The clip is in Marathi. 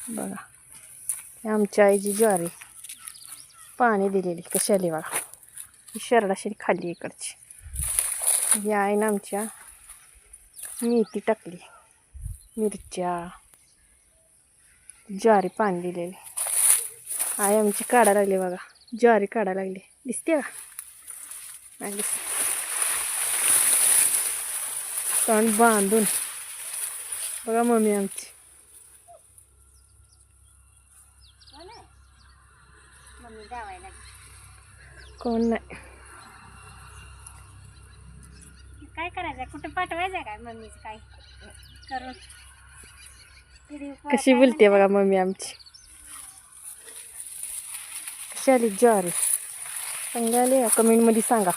बघा ही आमच्या आईची ज्वारी पाणी दिलेली कशी आली बघा. ही शरडाशी खाली इकडची. ही आईनं आमच्या मेथी टाकली, मिरच्या, ज्वारी पाणी दिलेली. आई आमची काढायला लागली बघा, ज्वारी काढायला लागली. दिसते का? नाही दिसते. तोंड बांधून बघा मम्मी आमची. कोण नाही. काय करायचं, कुठं पाठवायचं काय मम्मीचं काय करून. कशी बोलते बघा मम्मी आमची. कशी आली ज्वारी? सांगायला कमेंटमध्ये सांगा.